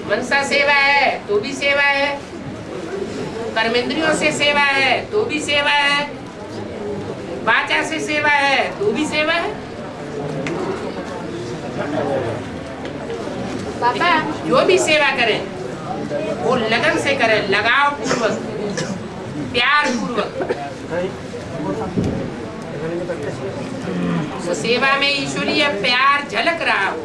मनसा सेवा है तो भी सेवा है, कर्मेंद्रियों से सेवा है तो भी सेवा है, वाचा से सेवा है तो भी सेवा है। पापा जो भी सेवा करें वो लगन से करें, लगाव पूर्वक, प्यार पूर्वक। तो सेवा में ईश्वरीय प्यार झलक रहा हो।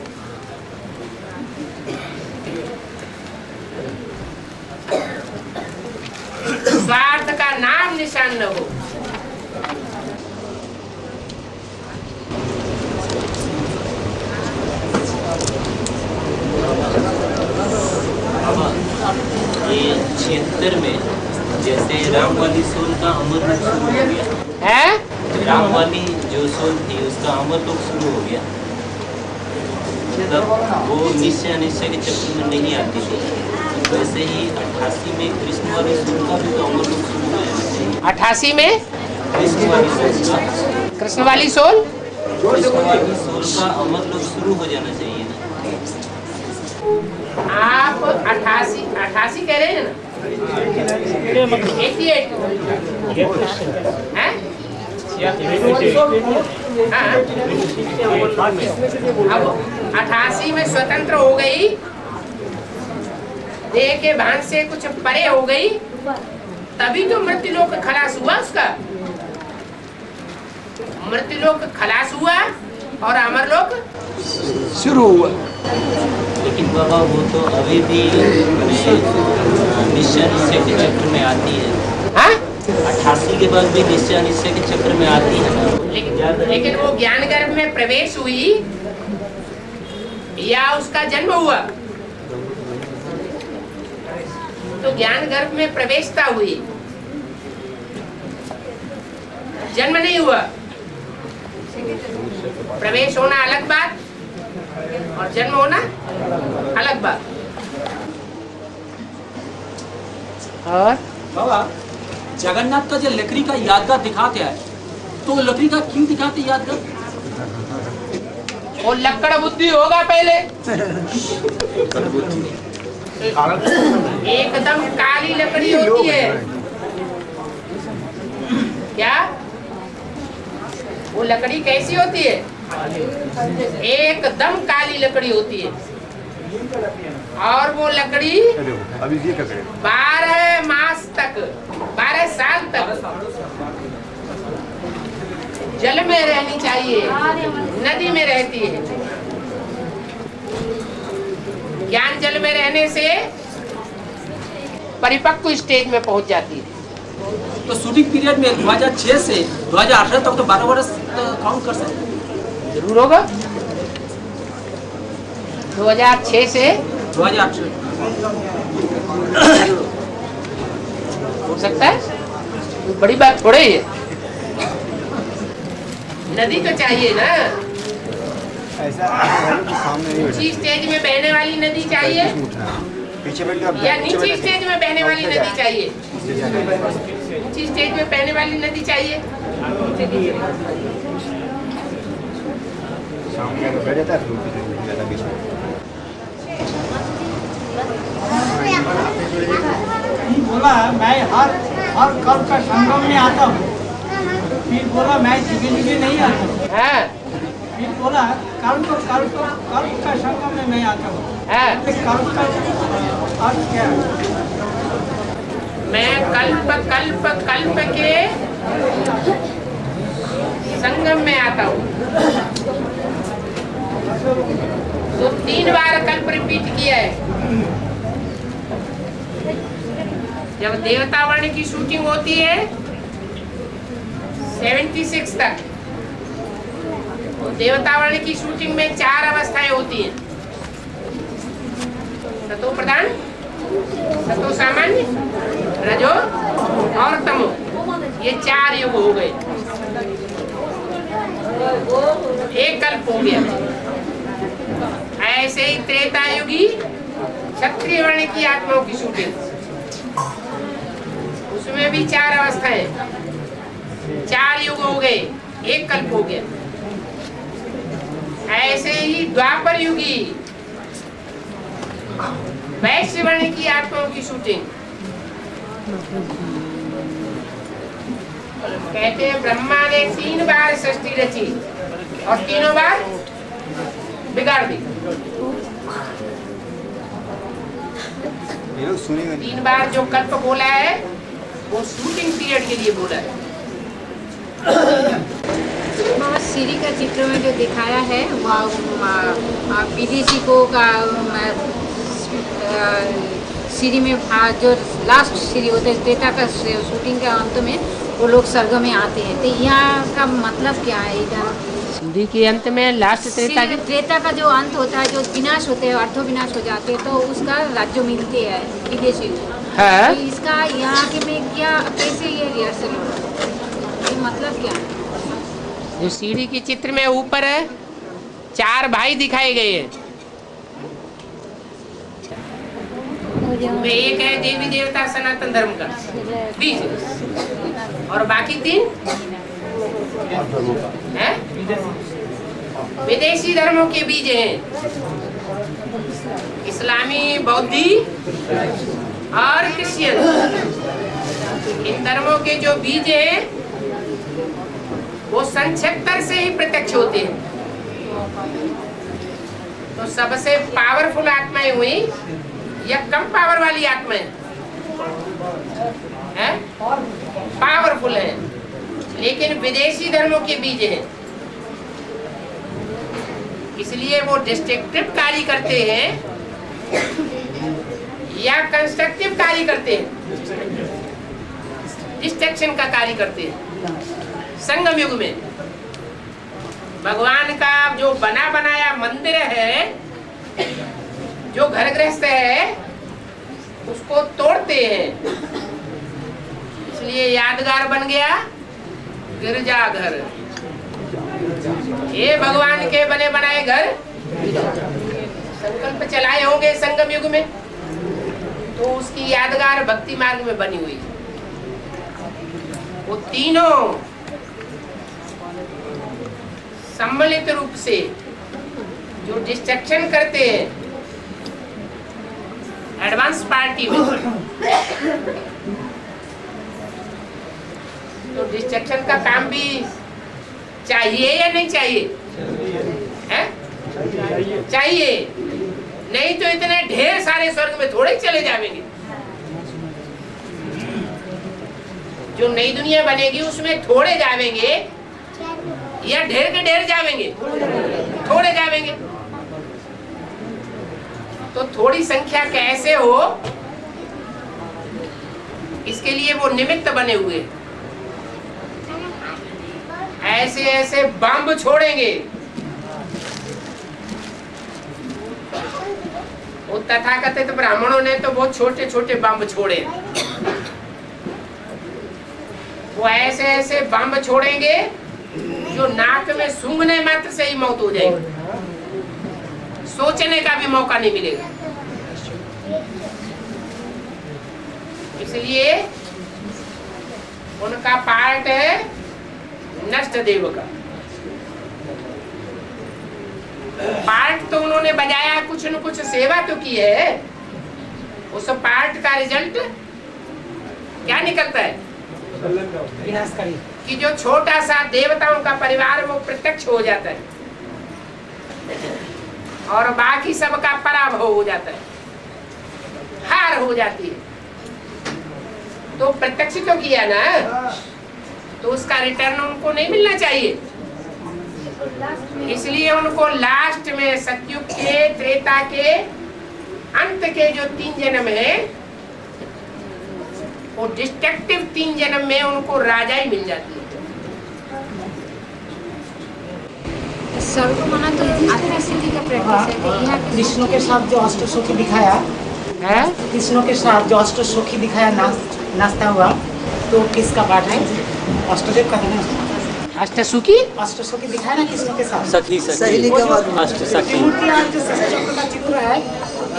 स्वार्थ का नाम निशान न हो। ये 76 में जैसे राम वाली सोल का अमर लोक शुरू हो गया है राम वाली जो सोल थी उसका अमर लोक शुरू हो गया, तब वो निश्चय अनिश्चय के चक्र में नहीं आती थी। वैसे ही 88 में कृष्ण वाली सोल का भी तो अमर लोक शुरू हो जाना चाहिए। 88 में कृष्ण वाली सोल का कृष्ण वाली सोल का अमर लोक शुरू हो जाना चाहिए ना। आप 88 कह रहे हैं ना, 88 हैं? हाँ। अब 88 में स्वतंत्र हो गई, देह के भान से कुछ परे हो गई, तभी तो मृत्युलोक खलास हुआ उसका। मृत्युलोक खलास हुआ और अमरलोक शुरू हुआ। लेकिन बाबा वो तो अभी भी निश्चय अनिश्चय के चक्र में आती है। हाँ? 88 के बाद भी निश्चय अनिश्चय के चक्र में आती है ना। लेकिन वो ज्ञान गर्भ में प्रवेश हुई या उसका जन्म हुआ? तो ज्ञान गर्भ में प्रवेशता हुई, जन्म नहीं हुआ। प्रवेश होना अलग बात और जन्म होना अलग बात। और बाबा जगन्नाथ का जो लकड़ी का यादगार दिखाते हैं, तो लकड़ी का क्यों दिखाते यादगार? वो लक्कड़ बुद्धि होगा पहले। एकदम काली लकड़ी होती है क्या? वो लकड़ी कैसी होती है? एकदम काली लकड़ी होती है। और वो लकड़ी 12 मास तक, 12 साल तक जल में रहनी चाहिए, नदी में रहती है। ज्ञान जल में रहने से परिपक्व स्टेज में पहुंच जाती है। तो शूटिंग पीरियड में 2006 से 2018 तक तो 12 वर्ष काउंट कर सकते हैं। जरूर होगा। 2006 से 2018 हो सकता है, कोई बड़ी बात थोड़ी है। नदी तो चाहिए ना, ऊंची स्टेज में बहने वाली नदी चाहिए या नीची स्टेज में बहने वाली नदी चाहिए? ऊंची स्टेज में बहने वाली नदी चाहिए। बोला मैं हर कल का संगम में आता हूँ, फिर बोला मैं जगह नहीं आता हूँ, हाँ, फिर बोला कल का संगम में मैं आता हूँ। हाँ। कल का अर्थ क्या है? मैं कल्प के संगम में आता हूँ। तो 3 बार कल्प रिपीट किया है। जब देवतावाणी की शूटिंग होती है 76 तक, तो देवतावाणी की शूटिंग में 4 अवस्थाएं होती हैं। सतो प्रधान, सतो सामान्य, रजो और तमो, ये 4 युग हो गए। एक कल्प हो गया। ऐसे ही त्रेता युगी क्षत्रिय वर्ण की आत्माओं की शूटिंग, उसमें भी 4 अवस्थाएं, 4 युग हो गए, एक कल्प हो गया। ऐसे ही द्वापर युगी वैश्य वर्ण की आत्माओं की शूटिंग। कहते हैं ब्रह्मा ने 3 बार सृष्टि रची और तीनों बार बिगाड़ दी। 3 बार जो कल्प बोला है वो शूटिंग पीरियड के लिए बोला है। सीढ़ी का चित्र में जो दिखाया है विदेशी को का सीढ़ी में जो लास्ट सीढ़ी होता है त्रेता का शूटिंग के अंत में वो लोग स्वर्ग में आते हैं। तो यहाँ का मतलब क्या है? इधर सीढ़ी के अंत में लास्ट त्रेता का जो अंत होता है, जो विनाश होते हैं, अर्थो विनाश हो जाते हैं, तो उसका राज्य मिलते हैं विदेशी को। हाँ? तो इसका यहाँ के में क्या कैसे ये रिहर्सल होगा, ये मतलब क्या है? जो सीढ़ी के चित्र में ऊपर 4 भाई दिखाए गए हैं। वे एक है देवी देवता सनातन धर्म का बीज, और बाकी 3 है विदेशी धर्मों के बीज हैं। इस्लामी, बौद्धि और क्रिश्चियन। इन धर्मों के जो बीज हैं वो संक्षेप्तर से ही प्रत्यक्ष होते हैं। तो सबसे पावरफुल आत्माएं हुई या कम पावर वाली आत्माएं है? पावरफुल है, लेकिन विदेशी धर्मों के बीज हैं, इसलिए वो डिस्ट्रक्टिव कार्य करते हैं या कंस्ट्रक्टिव कार्य करते हैं। डिस्ट्रक्शन का कार्य करते हैं। संगम युग में भगवान का जो बना बनाया मंदिर है, जो घर गृहस्थ है, उसको तोड़ते हैं, इसलिए यादगार बन गया गिरजाघर। ये भगवान के बने बनाए घर संकल्प चलाए होंगे संगम युग में, तो उसकी यादगार भक्ति मार्ग में बनी हुई। वो तीनों सम्मिलित रूप से जो डिस्ट्रक्शन करते हैं एडवांस पार्टी में, तो डिस्ट्रक्शन का काम भी चाहिए या नहीं चाहिए? है? चाहिए। नहीं तो इतने ढेर सारे स्वर्ग में थोड़े चले जाएंगे। जो नई दुनिया बनेगी उसमें थोड़े जाएंगे या ढेर के ढेर जाएंगे? थोड़े जाएंगे। तो थोड़ी संख्या कैसे हो, इसके लिए वो निमित्त बने हुए। ऐसे ऐसे बम छोड़ेंगे। वो तथाकथित ब्राह्मणों ने तो बहुत छोटे छोटे बम छोड़े। वो ऐसे ऐसे बम छोड़ेंगे जो नाक में सूंघने मात्र से ही मौत हो जाएगी, सोचने का भी मौका नहीं मिलेगा। इसलिए उनका पार्ट है नष्ट देव का। पार्ट तो उन्होंने बजाया, कुछ न कुछ सेवा तो की है। उस पार्ट का रिजल्ट क्या निकलता है? विनाशकारी। कि जो छोटा सा देवताओं का परिवार वो प्रत्यक्ष हो जाता है और बाकी सबका पराभव हो जाता है, हार हो जाती है। तो प्रत्यक्ष तो किया ना, तो उसका रिटर्न उनको नहीं मिलना चाहिए। इसलिए उनको लास्ट में सतयुग के, त्रेता के, अंत के जो 3 जन्म है, वो डिस्ट्रक्टिव 3 जन्म में उनको राजा ही मिल जाती है। सर्वमाना तो आत्मा सिद्धि का प्रैक्टिस है। यहाँ कृष्ण के साथ जो अष्टसखी दिखाया है, कृष्ण के साथ जो अष्टसखी दिखाया नाचता हुआ, तो किसका पाठ है? अष्टदेव का है ना? अष्टसुखी अष्टसखी दिखाया ना कृष्ण के साथ। सखी सखी अष्ट सखी। मूर्ति आज जो चक्र का चित्र है,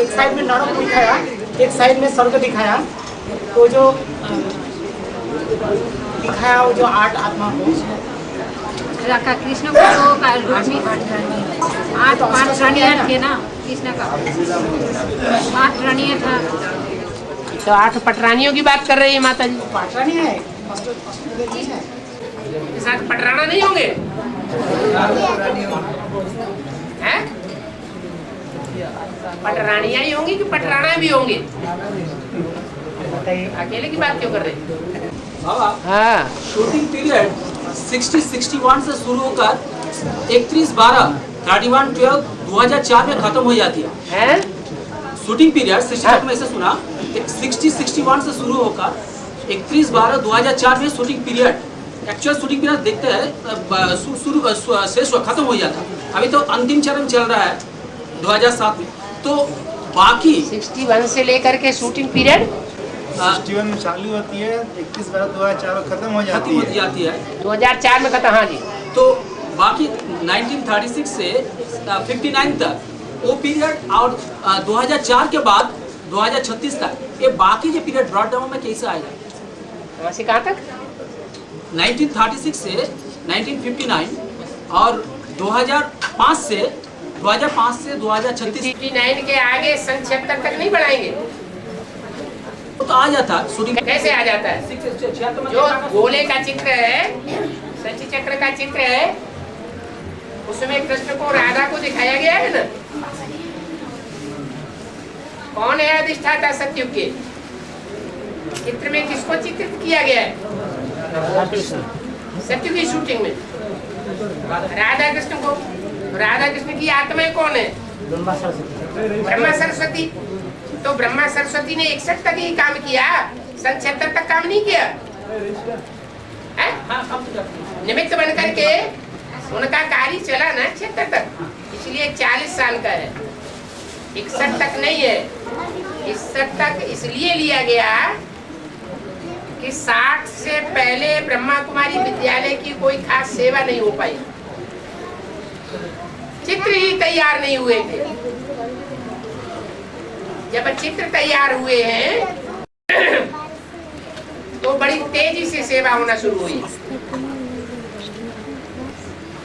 एक साइड में नरक दिखाया, एक साइड में स्वर्ग दिखाया। तो जो दिखाया वो जो 8 आत्मा को कृष्ण को 8 पाठ थे ना। कृष्ण का 8 रानियाँ था। तो 8 पटरानियों की बात कर रही है माता जी। पाटरानी है के साथ पटराना नहीं होंगे हैं? पटरानियां ही होंगी कि पटराना भी होंगे? अकेले की बात क्यों कर रहे हैं? बाबा हाँ, शूटिंग पीरियड 60-61 से शुरू होकर 31/12/2004 में खत्म हो जाती है। हैं? शूटिंग पीरियड 60 में से सुना 60-61 से शुरू होकर 31/12/2004 में shooting period, actual shooting period देखते हैं शेष खत्म हो जाता है। अभी तो अंतिम चरण चल रहा है 2007 में। तो बाकी 61 से लेकर के शूटिंग पीरियड 61 में चालू होती है, 31/12/2004 खत्म हो खत्म हो जाती है। 2004 में खत्म। हाँ जी। तो बाकी 1936 से 59 तक वो पीरियड और 2004 के बाद 2036 तक ये बाकी जो पीरियड ब्रॉड डाउन में कैसे आएगा? कहाँ से कहाँ तक? 1936 से 1959 और 2005 से 2036 59 के आगे सन 76 तक नहीं बढ़ाएंगे? तो आ जाता शूटिंग। कैसे आ जाता है? जो गोले का चित्र है, शशि चक्र का चित्र है, उसमें कृष्ण को राधा को दिखाया गया है ना। कौन है अधिष्ठाता सत्युग के? चित्र में किसको चित्रित किया गया है? सत्युग की शूटिंग में राधा कृष्ण को। राधा कृष्ण की आत्माएं कौन है? ब्रह्मा सरस्वती। तो ब्रह्मा सरस्वती ने 61 तक ही काम किया, सन 76 तक काम नहीं किया है? निमित्त बनकर के उनका कार्य चला ना 76 तक, इसलिए 40 साल का है, 61 तक नहीं है। 61 तक इसलिए लिया गया कि 60 से पहले ब्रह्मा कुमारी विद्यालय की कोई खास सेवा नहीं हो पाई, चित्र ही तैयार नहीं हुए थे। जब चित्र तैयार हुए हैं तो बड़ी तेजी से सेवा होना शुरू हुई,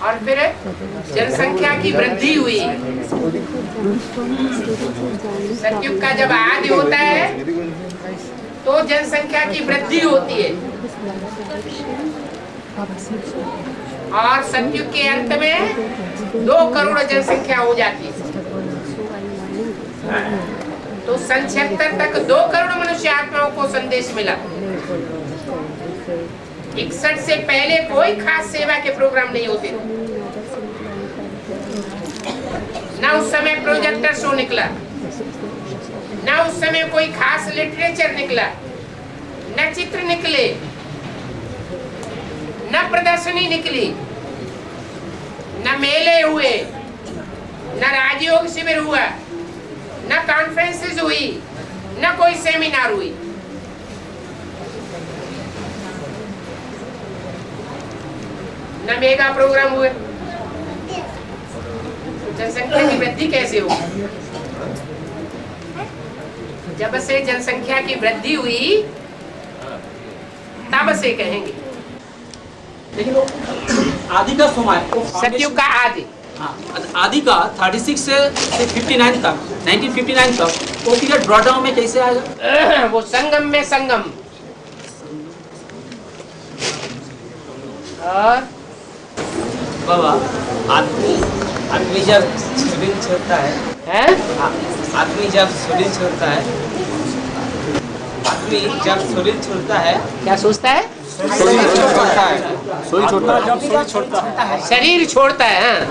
और फिर जनसंख्या की वृद्धि हुई। सतयुग का जब आदि होता है तो जनसंख्या की वृद्धि होती है, और सतयुग के अंत में 2 करोड़ जनसंख्या हो जाती है। तो सन 76 तक 2 करोड़ मनुष्य आत्माओं को संदेश मिला। 61 से पहले कोई खास सेवा के प्रोग्राम नहीं होते थे। ना उस समय प्रोजेक्टर शो निकला, ना उस समय कोई खास लिटरेचर निकला, न चित्र निकले, न प्रदर्शनी निकली, न मेले हुए, न राजयोग शिविर हुआ, न कॉन्फ्रेंसेस हुई, न कोई सेमिनार हुई। न मेगा प्रोग्राम हुए। जनसंख्या की वृद्धि कैसे होगी? जब से जनसंख्या की वृद्धि हुई तब से कहेंगे। लेकिन वो आदि का समय सतयुग का आदि, हाँ, आदि का 36 से 59 तक 1959 तक वो पीरियड ब्रॉड डाउन में कैसे आएगा? वो संगम में संगम। और बाबा आदमी जब शरीर छोड़ता है, आदमी जब शरीर छोड़ता है, आदमी जब शरीर छोड़ता है, क्या सोचता है? शरीर छोड़ता है, शरीर छोड़ता है। शरीर छोड़ता है, हाँ। शरीर छोड़ता है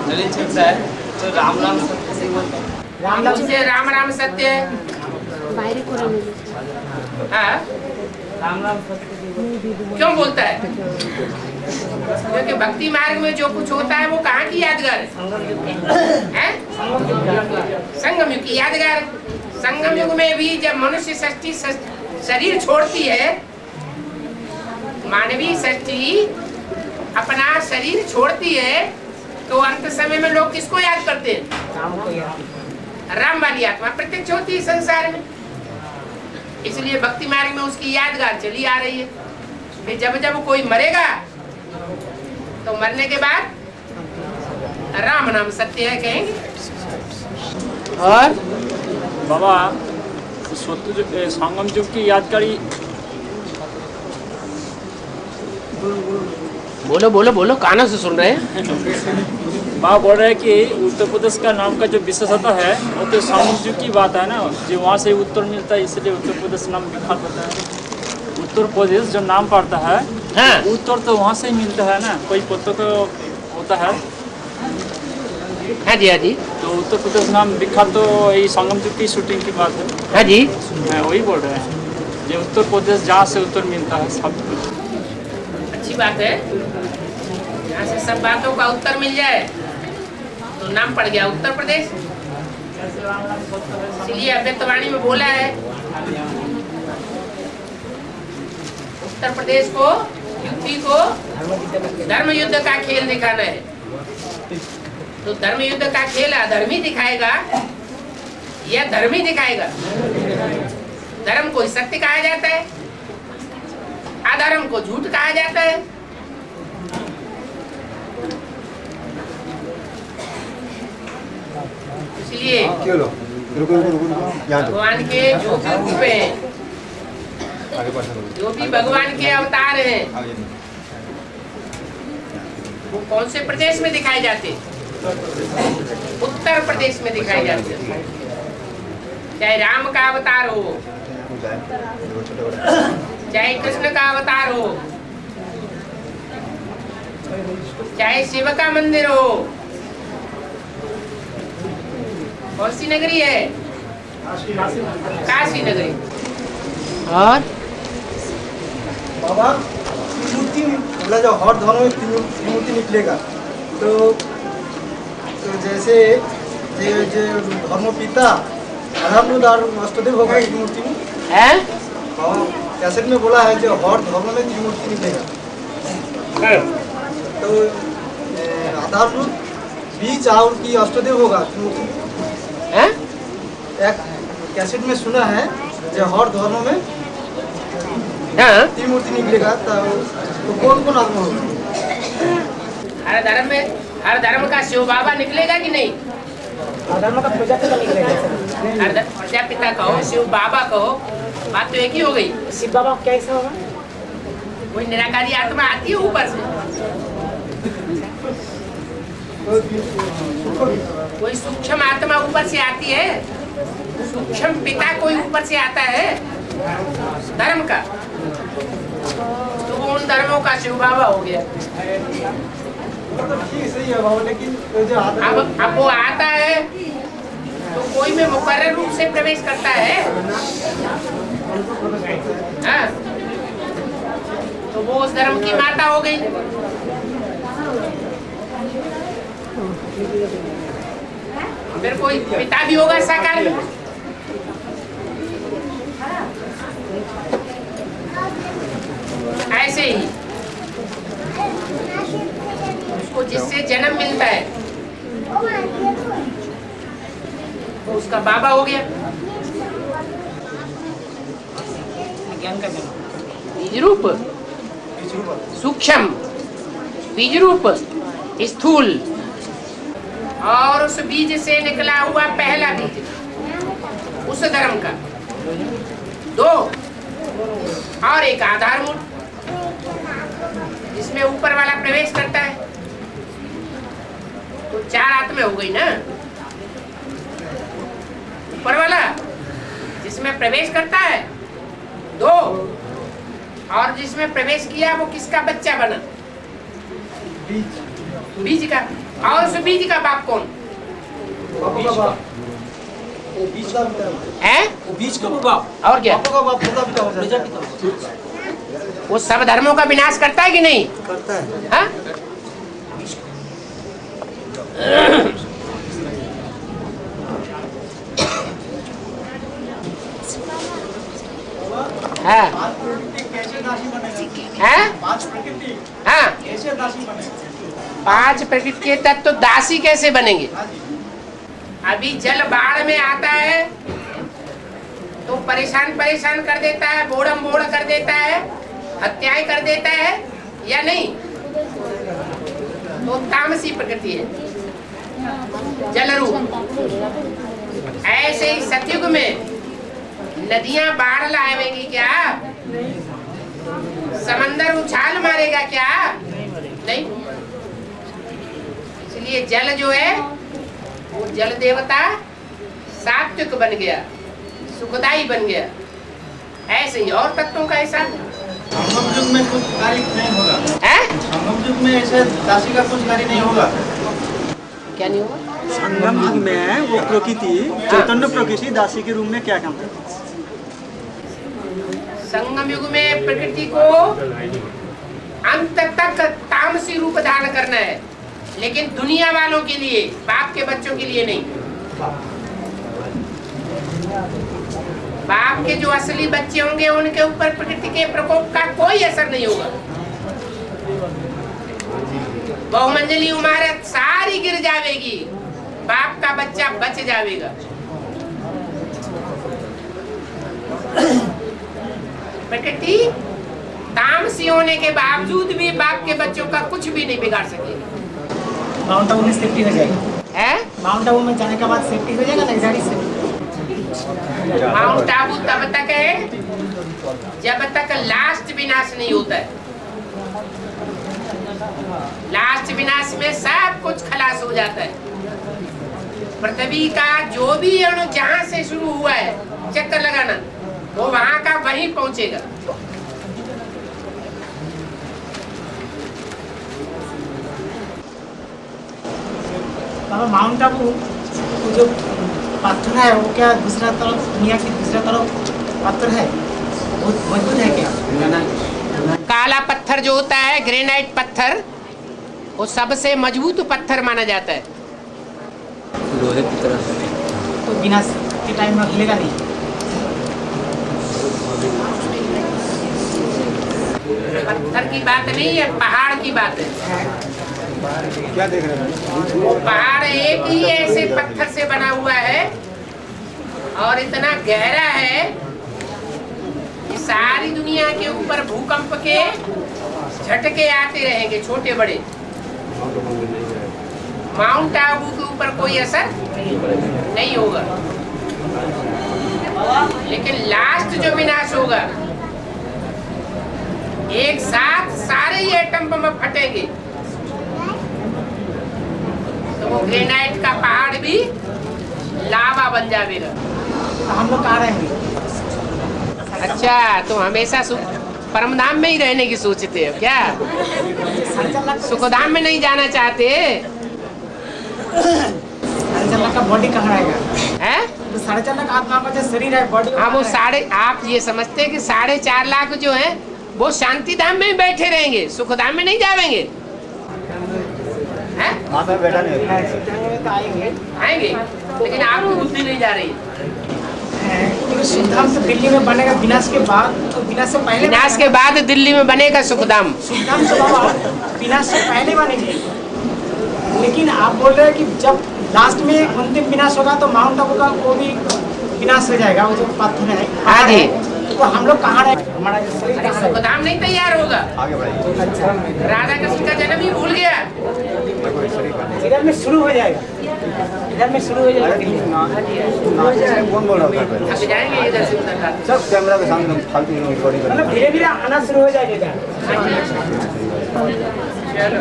तो राम राम सत्य से बोलता है। उससे राम राम सत्य है। हाँ, राम राम सत्य क्यों बोलता है? क्योंकि भक्ति मार्ग में जो कुछ होता है वो कहाँ की यादगार है? संगम युग की यादगार। संगम युग में भी जब मनुष्य सृष्टि शरीर छोड़ती है, मानवीय सृष्टि अपना शरीर छोड़ती है, तो अंत समय में लोग किसको याद करते हैं? राम वाली आत्मा प्रत्यक्ष होती है संसार में। इसलिए भक्ति मार्ग में उसकी यादगार चली आ रही है। फिर जब जब कोई मरेगा तो मरने के बाद राम नाम सत्य है कहेंगे। और बाबा संगम युग की यादगारी बोलो बोलो बोलो, कानों से सुन रहे हैं। बाबा बोल रहे हैं कि उत्तर प्रदेश का नाम का जो विशेषता है वो तो संगम युग की बात है ना, जो वहाँ से उत्तर मिलता है, इसलिए उत्तर प्रदेश नाम विख्यात होता है। उत्तर प्रदेश जो नाम पड़ता है, हाँ उत्तर तो वहाँ से ही मिलता है ना, कोई पत्तों को होता है। हाँ जी, हाँ जी, तो उत्तर प्रदेश नाम विख्यात तो यही संगम युग की शूटिंग की बात है। हाँ जी। मैं वही बोल रहे हैं, जो उत्तर प्रदेश जहाँ से उत्तर मिलता है सब कुछ। अच्छी बात है, यहाँ से सब बातों का उत्तर मिल जाए तो नाम पड़ गया उत्तर प्रदेश। इसलिए अव्यक्तवाणी में बोला है उत्तर प्रदेश को, यूपी को धर्म युद्ध का खेल दिखाना है। तो धर्म युद्ध का खेल अधर्मी दिखाएगा या धर्मी दिखाएगा? धर्म को सत्य कहा जाता है, अधर्म को झूठ कहा जाता है। इसलिए भगवान के जो भी रूप हैं, जो भी भगवान के अवतार हैं, वो कौन से प्रदेश में दिखाए जाते? उत्तर प्रदेश में दिखाए जाते हैं। चाहे राम का अवतार हो, चाहे कृष्ण का अवतार हो, चाहे शिव का मंदिर हो। कौन सी नगरी है? काशी नगरी। और बाबा त्रिमूर्ति मतलब जो हर धर्म में त्रिमूर्ति निकलेगा, तो जैसे जो धर्म पिता आधारभूत और अष्टदेव होगा त्रिमूर्ति में है? बाबा कैसेट में बोला है जो हर धर्म में त्रिमूर्ति निकलेगा, तो आधारभूत बीज और की अष्टदेव होगा त्रिमूर्ति है? एक कैसेट में सुना है जो हर धर्म में हाँ? त्रिमूर्ति निकलेगा, तो कौन कौन आत्मा होगा? हर धर्म में, हर धर्म का शिव बाबा निकलेगा कि नहीं? धर्म का प्रजापिता निकलेगा। हर प्रजापिता कहो, शिव बाबा कहो, बात तो एक ही हो गई। शिव बाबा कैसा होगा? कोई निराकारी आत्मा आती है ऊपर से, कोई सूक्ष्म आत्मा ऊपर से आती है, सूक्ष्म पिता कोई ऊपर से आता है धर्म का, तो वो उन धर्मों का शिव बाबा हो गया। सही है बाबा, लेकिन जो अब वो आता है तो कोई में मुकर्रर रूप से प्रवेश करता है, हाँ? तो वो उस धर्म की माता हो गई। फिर कोई पिता भी होगा साकार में। ऐसे ही उसको जिससे जन्म मिलता है तो उसका बाबा हो गया। ज्ञान का जन्म, बीज रूप, सूक्ष्म, बीज रूप, स्थूल, और उस बीज से निकला हुआ पहला बीज उस धर्म का, दो, और एक आधारभूत जिसमें ऊपर वाला प्रवेश करता है, तो चार आत्मा हो गई ना। ऊपर वाला जिसमें प्रवेश करता है दो, और जिसमें प्रवेश किया वो किसका बच्चा बना? बीज का। और उस बीज का बाप कौन है? वो बीज का वो बाप, और क्या? प्रजापिता। वो सब धर्मों का विनाश करता है कि नहीं? करता है। हाँ? हाँ? हाँ? हाँ? पांच प्रकृति के तत्व तो दासी कैसे बनेंगे? अभी जल बाढ़ में आता है तो परेशान कर देता है, बोड़म बोड़ कर देता है, हत्याएं कर देता है या नहीं? तो तामसी प्रकृति है, जल रूप। ऐसे ही सतयुग में नदियां बाढ़ लाएंगी क्या? समंदर उछाल मारेगा क्या? नहीं। इसलिए जल जो है वो जल देवता सात्विक बन गया, सुखदाई बन गया। ऐसे ही और तत्वों का ऐसा संगम युग में कुछ कार्य नहीं होगा है। संगम युग में ऐसे दासी का कुछ कार्य नहीं होगा। क्या नहीं होगा? संगम युग में वो प्रकृति चैतन्य प्रकृति दासी के रूप में क्या काम करती है? संगम युग में प्रकृति को अंत तक तामसी रूप धारण करना है, लेकिन दुनिया वालों के लिए, बाप के बच्चों के लिए नहीं। बाप के जो असली बच्चे होंगे उनके ऊपर प्रकृति के प्रकोप का कोई असर नहीं होगा। बहुमंजिली इमारत सारी गिर जाएगी, बाप का बच्चा बच जाएगा। प्रकृति तामसी होने के बावजूद भी बाप के बच्चों का कुछ भी नहीं बिगाड़ सकेगी। माउंट आबू में सेफ्टी हो जाएगी है? माउंट आबू में जाने के बाद सेफ्टी हो जाएगा ना गाड़ी से? माउंट आबू तब तक है जब तक लास्ट विनाश नहीं होता है। लास्ट विनाश में सब कुछ खलास हो जाता है। पृथ्वी का जो भी अणु जहां से शुरू हुआ है चक्कर लगाना, वो वहां का वहीं पहुंचेगा। माउंट आबू जो पत्थर है वो क्या दूसरा तरफ, दुनिया की दूसरा तरफ पत्थर है, वो मजबूत है क्या? काला पत्थर जो होता है, ग्रेनाइट पत्थर, वो सबसे मजबूत पत्थर माना जाता है। लोहे की तरह तो बिना के टाइम में हिलेगा नहीं। पत्थर की बात नहीं है, पहाड़ की बात है। क्या देख रहे हैं? वो पहाड़ एक ही ऐसे पत्थर से बना हुआ है और इतना गहरा है कि सारी दुनिया के ऊपर भूकंप के झटके आते रहेंगे, छोटे बड़े। माउंट आबू के ऊपर कोई असर नहीं होगा, लेकिन लास्ट जो विनाश होगा, एक साथ सारे ही एटम बम फटेंगे, तो वो ग्रेनाइट का पहाड़ भी लावा बन जाएगा। हम लोग कहाँ रहेंगे? अच्छा, तो हमेशा परमधाम में ही रहने की सोचते हो क्या? सुखधाम में नहीं जाना चाहते? का बॉडी कहाँ रहेगा? है? तो 4.5 लाख आत्मा का जो शरीर है, बॉडी हाँ, वो आप ये समझते हैं कि 4.5 लाख जो है वो शांति धाम में ही बैठे रहेंगे, सुखधाम में नहीं जाएंगे? बैठा नहीं तो आएंगे, लेकिन आपकी बुद्धि नहीं जा रही। सुखधाम तो दिल्ली में बनेगा विनाश के बाद, तो विनाश से पहले, विनाश के बाद दिल्ली में बनेगा सुखधाम। सुखधाम तो विनाश से पहले बनेगी, लेकिन आप बोल रहे हैं कि जब लास्ट में अंतिम विनाश होगा तो माउंट आबू का वो भी विनाश हो जाएगा, वो जो पत्थर है। हाँ जी। तो हम लोग कहाँ रहे? हमारा जो शरीर अरे सुखधाम नहीं तैयार होगा। राधा कृष्ण का जन्म ही भूल गया। इधर में शुरू हो जाएगा, इधर में शुरू हो जाएगा। कौन बोल रहा था? अब जाएंगे इधर से उधर का। सब कैमरा के सामने फालतू रिकॉर्डिंग मतलब धीरे धीरे आना शुरू हो जाएगा। चलो।